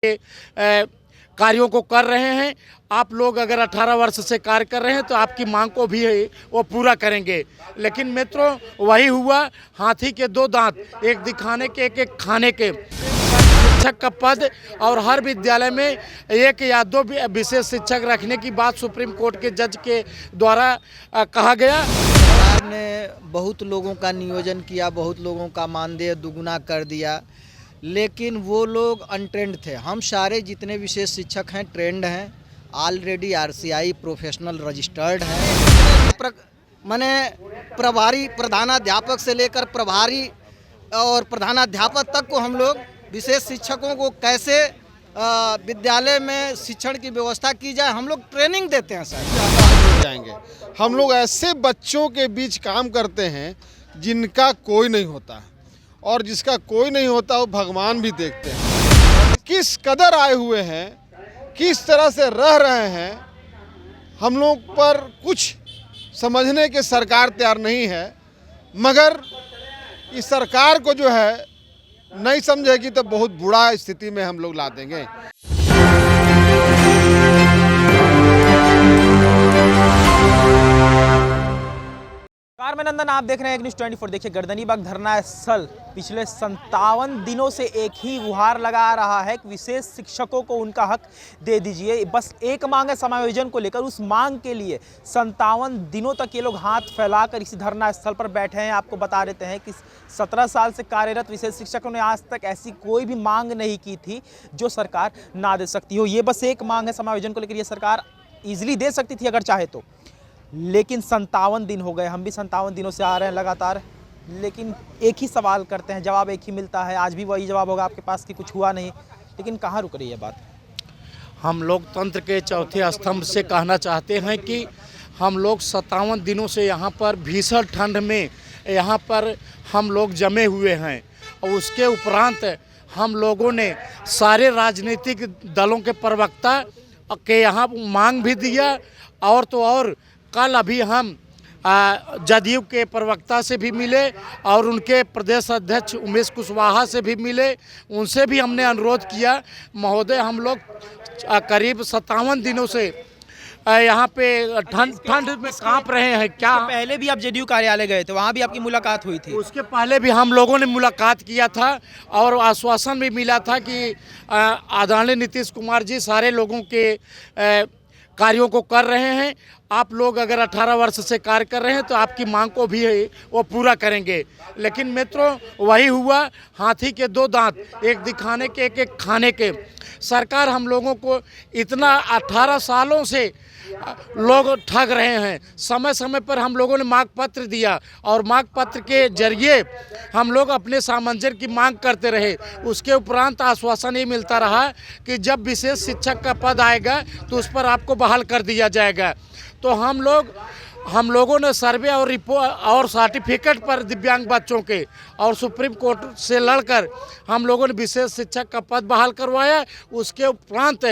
कार्यों को कर रहे हैं। आप लोग अगर 18 वर्ष से कार्य कर रहे हैं तो आपकी मांग को भी वो पूरा करेंगे। लेकिन मित्रों, वही हुआ, हाथी के दो दांत, एक दिखाने के एक खाने के। शिक्षक का पद और हर विद्यालय में एक या दो विशेष शिक्षक रखने की बात सुप्रीम कोर्ट के जज के द्वारा कहा गया। सरकार ने बहुत लोगों का नियोजन किया, बहुत लोगों का मानदेय दुगुना कर दिया, लेकिन वो लोग अनट्रेंड थे। हम सारे जितने विशेष शिक्षक हैं ट्रेंड हैं, ऑलरेडी आरसीआई प्रोफेशनल रजिस्टर्ड हैं। माने प्रभारी प्रधानाध्यापक से लेकर प्रभारी और प्रधानाध्यापक तक को हम लोग विशेष शिक्षकों को कैसे विद्यालय में शिक्षण की व्यवस्था की जाए, हम लोग ट्रेनिंग देते हैं सर। जाएंगे हम लोग ऐसे बच्चों के बीच काम करते हैं जिनका कोई नहीं होता, और जिसका कोई नहीं होता वो भगवान भी देखते हैं। किस कदर आए हुए हैं, किस तरह से रह रहे हैं, हम लोग पर कुछ समझने के सरकार तैयार नहीं है। मगर इस सरकार को जो है नहीं समझेगी तो बहुत बुरा स्थिति में हम लोग ला देंगे। कार में नंदन, आप देख रहे हैं एक न्यूज़ 24। देखिए, गर्दनीबाग धरना स्थल पिछले 57 दिनों से एक ही गुहार लगा रहा है कि विशेष शिक्षकों को उनका हक दे दीजिए। बस एक मांग है समायोजन को लेकर। उस मांग के लिए 57 दिनों तक ये लोग हाथ फैलाकर इसी धरना स्थल पर बैठे हैं। आपको बता देते हैं कि 17 साल से कार्यरत विशेष शिक्षकों ने आज तक ऐसी कोई भी मांग नहीं की थी जो सरकार ना दे सकती हो। ये बस एक मांग है समायोजन को लेकर। ये सरकार ईजिली दे सकती थी अगर चाहे तो, लेकिन 57 दिन हो गए, हम भी 57 दिनों से आ रहे हैं लगातार, लेकिन एक ही सवाल करते हैं, जवाब एक ही मिलता है। आज भी वही जवाब होगा आपके पास कि कुछ हुआ नहीं। लेकिन कहाँ रुक रही है बात? हम लोकतंत्र के चौथे स्तंभ से कहना चाहते हैं कि हम लोग 57 दिनों से यहाँ पर भीषण ठंड में यहाँ पर हम लोग जमे हुए हैं, और उसके उपरांत हम लोगों ने सारे राजनीतिक दलों के प्रवक्ता के यहाँ मांग भी दिया, और तो और कल अभी हम जदयू के प्रवक्ता से भी मिले और उनके प्रदेश अध्यक्ष उमेश कुशवाहा से भी मिले। उनसे भी हमने अनुरोध किया, महोदय हम लोग करीब 57 दिनों से यहाँ पे ठंड में कांप रहे हैं। क्या पहले भी आप जदयू कार्यालय गए थे, वहाँ भी आपकी मुलाकात हुई थी? उसके पहले भी हम लोगों ने मुलाकात किया था और आश्वासन भी मिला था कि आदरणीय नीतीश कुमार जी सारे लोगों के कार्यों को कर रहे हैं। आप लोग अगर 18 वर्ष से कार्य कर रहे हैं तो आपकी मांग को भी वो पूरा करेंगे। लेकिन मित्रों, वही हुआ, हाथी के दो दांत, एक दिखाने के एक खाने के। सरकार हम लोगों को इतना 18 सालों से लोग ठग रहे हैं। समय समय पर हम लोगों ने मांग पत्र दिया और मांग पत्र के जरिए हम लोग अपने सामंजस्य की मांग करते रहे। उसके उपरांत आश्वासन ये मिलता रहा कि जब विशेष शिक्षक का पद आएगा तो उस पर आपको बहाल कर दिया जाएगा। तो हम लोगों ने सर्वे और रिपोर्ट और सर्टिफिकेट पर दिव्यांग बच्चों के और सुप्रीम कोर्ट से लड़कर हम लोगों ने विशेष शिक्षक का पद बहाल करवाया। उसके उपरांत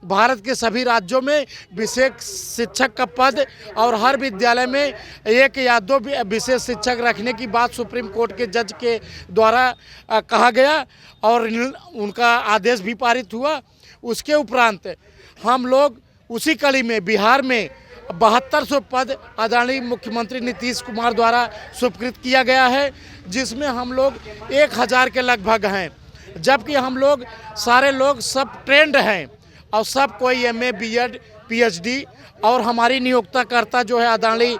भारत के सभी राज्यों में विशेष शिक्षक का पद और हर विद्यालय में एक या दो विशेष शिक्षक रखने की बात सुप्रीम कोर्ट के जज के द्वारा कहा गया और उनका आदेश भी पारित हुआ। उसके उपरांत हम लोग उसी कड़ी में बिहार में 7200 पद आदरणीय मुख्यमंत्री नीतीश कुमार द्वारा स्वीकृत किया गया है, जिसमें हम लोग 1000 के लगभग हैं, जबकि हम लोग सारे लोग सब ट्रेंड हैं और सब कोई MA BEd PhD, और हमारी नियोक्ताकर्ता जो है आदरणीय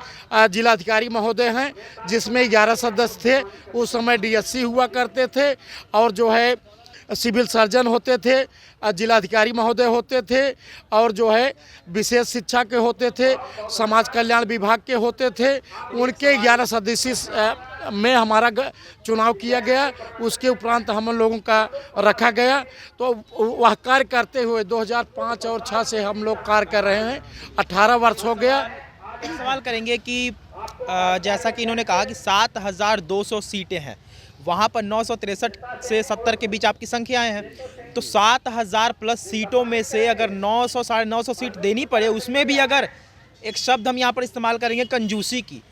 जिलाधिकारी महोदय हैं, जिसमें 11 सदस्य थे। उस समय DSC हुआ करते थे और जो है सिविल सर्जन होते थे, जिलाधिकारी महोदय होते थे, और जो है विशेष शिक्षा के होते थे, समाज कल्याण विभाग के होते थे। उनके 11 सदस्य में हमारा चुनाव किया गया। उसके उपरांत हम लोगों का रखा गया। तो वह कार्य करते हुए 2005 और 6 से हम लोग कार्य कर रहे हैं। 18 वर्ष हो गया। एक सवाल करेंगे कि जैसा कि इन्होंने कहा कि 7200 सीटें हैं, वहाँ पर 963 से 70 के बीच आपकी संख्याएं हैं, तो 7000 प्लस सीटों में से अगर 900 साढ़े 900 सीट देनी पड़े, उसमें भी अगर एक शब्द हम यहाँ पर इस्तेमाल करेंगे कंजूसी की,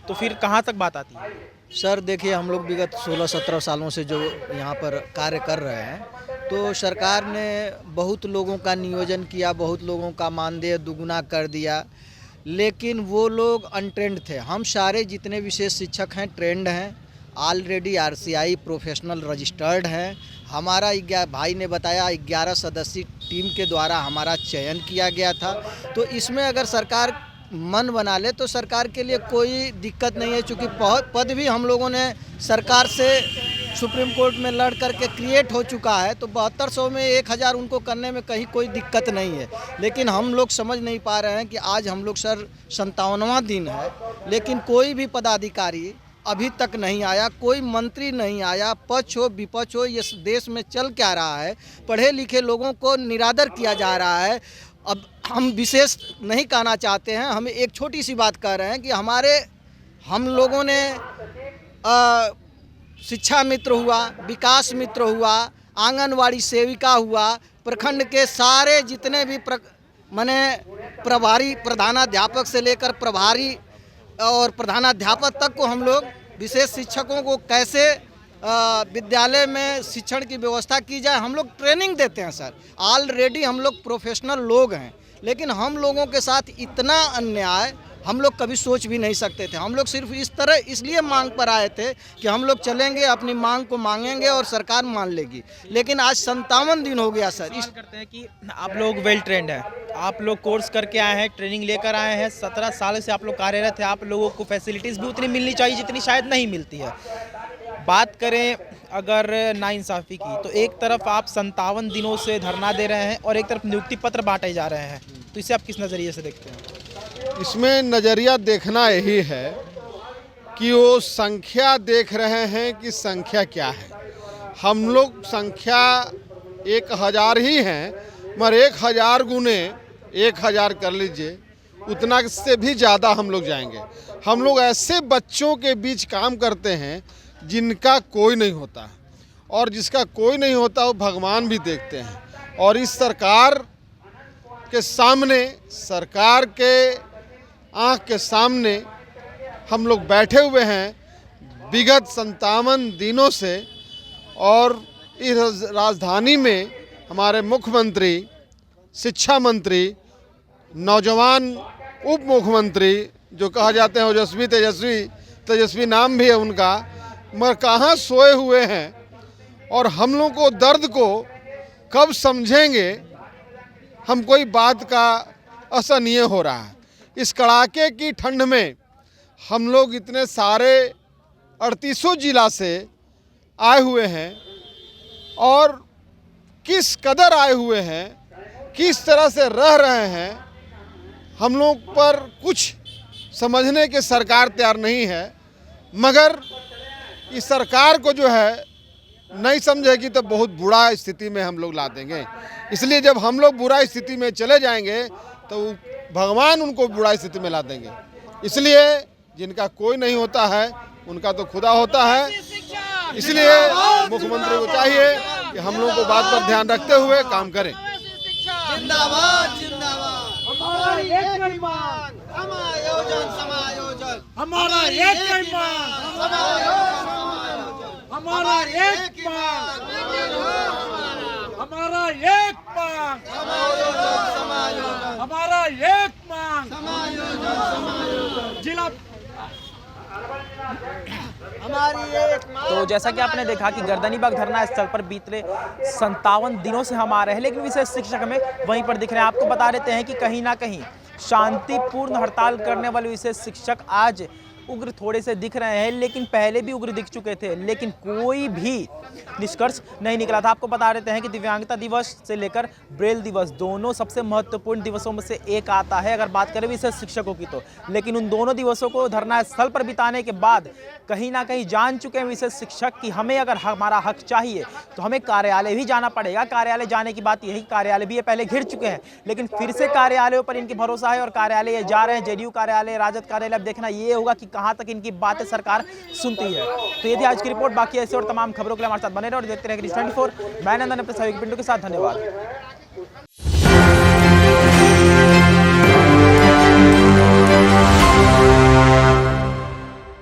तो फिर कहाँ तक बात आती है? सर देखिए, हम लोग विगत 16-17 सालों से जो यहाँ पर कार्य कर रहे हैं, तो सरकार ने बहुत लोगों का नियोजन किया, बहुत लोगों का मानदेय दुगुना कर दिया, लेकिन वो लोग अनट्रेंड थे। हम सारे जितने विशेष शिक्षक हैं ट्रेंड हैं, ऑलरेडी आरसीआई प्रोफेशनल रजिस्टर्ड हैं। हमारा भाई ने बताया 11 सदस्यीय टीम के द्वारा हमारा चयन किया गया था। तो इसमें अगर सरकार मन बना ले तो सरकार के लिए कोई दिक्कत नहीं है, चूँकि पद भी हम लोगों ने सरकार से सुप्रीम कोर्ट में लड़ करके क्रिएट हो चुका है। तो 7200 में 1000 उनको करने में कहीं कोई दिक्कत नहीं है। लेकिन हम लोग समझ नहीं पा रहे हैं कि आज हम लोग सर 57वां दिन है, लेकिन कोई भी पदाधिकारी अभी तक नहीं आया, कोई मंत्री नहीं आया। पक्ष हो विपक्ष हो, ये देश में चल क्या रहा है? पढ़े लिखे लोगों को निरादर किया जा रहा है। अब हम विशेष नहीं कहना चाहते हैं, हम एक छोटी सी बात कह रहे हैं कि हम लोगों ने शिक्षा मित्र हुआ, विकास मित्र हुआ, आंगनवाड़ी सेविका हुआ, प्रखंड के सारे जितने भी प्रभारी प्रधानाध्यापक से लेकर प्रभारी और प्रधानाध्यापक तक को हम लोग विशेष शिक्षकों को कैसे विद्यालय में शिक्षण की व्यवस्था की जाए हम लोग ट्रेनिंग देते हैं सर। ऑलरेडी हम लोग प्रोफेशनल लोग हैं, लेकिन हम लोगों के साथ इतना अन्याय हम लोग कभी सोच भी नहीं सकते थे। हम लोग सिर्फ इस तरह इसलिए मांग पर आए थे कि हम लोग चलेंगे, अपनी मांग को मांगेंगे और सरकार मान लेगी। लेकिन आज 57 दिन हो गया सर। करते हैं कि आप लोग वेल ट्रेंड हैं, आप लोग कोर्स करके आए हैं, ट्रेनिंग लेकर आए हैं, 17 साल से आप लोग कार्यरत हैं, आप लोगों को फैसिलिटीज़ भी उतनी मिलनी चाहिए जितनी शायद नहीं मिलती है। बात करें अगर नाइंसाफ़ी की, तो एक तरफ आप 57 दिनों से धरना दे रहे हैं और एक तरफ नियुक्ति पत्र बांटे जा रहे हैं, तो इसे आप किस नज़रिए से देखते हैं? इसमें नज़रिया देखना यही है कि वो संख्या देख रहे हैं कि संख्या क्या है। हम लोग संख्या 1000 ही हैं, मगर 1000 गुने 1000 कर लीजिए, उतना से भी ज़्यादा हम लोग जाएंगे। हम लोग ऐसे बच्चों के बीच काम करते हैं जिनका कोई नहीं होता, और जिसका कोई नहीं होता वो भगवान भी देखते हैं। और इस सरकार के सामने, सरकार के आँख के सामने हम लोग बैठे हुए हैं विगत 57 दिनों से। और इस राजधानी में हमारे मुख्यमंत्री, शिक्षा मंत्री, नौजवान उप मुख्यमंत्री जो कहा जाते हैं ओजस्वी तेजस्वी नाम भी है उनका, मगर कहाँ सोए हुए हैं। और हम लोग को दर्द को कब समझेंगे, हम कोई बात का असहनीय हो रहा है। इस कड़ाके की ठंड में हम लोग इतने सारे 38 जिला से आए हुए हैं, और किस कदर आए हुए हैं, किस तरह से रह रहे हैं, हम लोग पर कुछ समझने के सरकार तैयार नहीं है। मगर इस सरकार को जो है नहीं समझेगी तो बहुत बुरा स्थिति में हम लोग ला देंगे। इसलिए जब हम लोग बुरा स्थिति में चले जाएंगे तो भगवान उनको बुरा स्थिति में ला देंगे। इसलिए जिनका कोई नहीं होता है उनका तो खुदा होता है। इसलिए मुख्यमंत्री को चाहिए कि हम लोगों को बात पर ध्यान रखते हुए काम करें। जिंदाबाद जिंदाबाद, हमारा एक मांग, समायोजन समायोजन, हमारा एक मांग, हमारा एक मांग, हमारा एक मांग, हमारा एक मांग, जिला हमारी एक मांग। तो जैसा कि आपने देखा कि गर्दनीबाग धरना स्थल पर बीते 57 दिनों से हम आ रहे हैं, लेकिन विशेष शिक्षक हमें वहीं पर दिख रहे हैं। आपको बता देते हैं कि कहीं ना कहीं शांतिपूर्ण हड़ताल करने वाले विशेष शिक्षक आज उग्र थोड़े से दिख रहे हैं, लेकिन पहले भी उग्र दिख चुके थे, लेकिन कोई भी निष्कर्ष नहीं निकला था। आपको बता देते हैं कि दिव्यांगता दिवस से लेकर ब्रेल दिवस दोनों सबसे महत्वपूर्ण दिवसों में से एक आता है अगर बात करें विशेष शिक्षकों की तो। लेकिन उन दोनों दिवसों को धरना स्थल पर बिताने के बाद कहीं ना कहीं जान चुके हैं विशेष शिक्षक कि हमें अगर हमारा हक चाहिए तो हमें कार्यालय भी जाना पड़ेगा। कार्यालय जाने की बात यही, कार्यालय भी ये पहले घिर चुके हैं, लेकिन फिर से कार्यालयों पर इनकी भरोसा है और कार्यालय ये जा रहे हैं। जेडीयू कार्यालय, राजद कार्यालय, अब देखना ये होगा कि कहां तक इनकी बातें सरकार सुनती है। तो ये थी आज की रिपोर्ट। बाकी ऐसे और तमाम खबरों के लिए हमारे साथ बने रहो और देखते रहिए न्यूज़ 24। मैं नंदन अपने सहयोगी पिंटू के साथ, धन्यवाद।